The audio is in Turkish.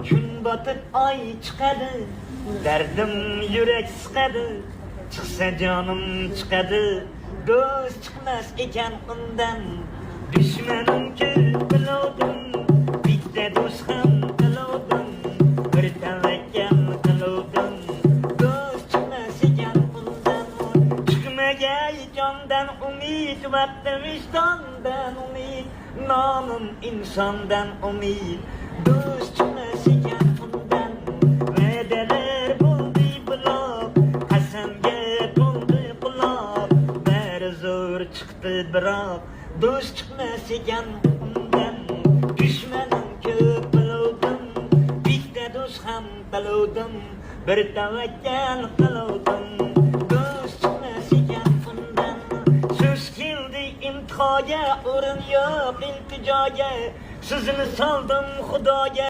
Gün batıp ay çıkadı, derdim yürek sıkadı. Çıksa canım çıkadı, dost çıkmaz iken ondan. Düşmanım kül bilodum, bitta dost ham bilodum. Bir tavakkal qilodum, dost çıkmaz iken ondan. Çıkmagay jondan umid, vaqti vijdondan umid. Namım insondan umid, dost çıkmaz iken ondan. Va'dalar bo'ldi buloq, qasamga to'ldi quloq. Bari zo'r chiqdi biroq, do'st chiqmas ekan undan. Dushmanim ko'p biluvdim, bitta do'st ham biluvdim. Bir tavakkal qiluvdim, do'st chiqmas ekan undan. So'z keldi imtihoga, o'rin yo'q iltijoga. Sizni soldim xudoga.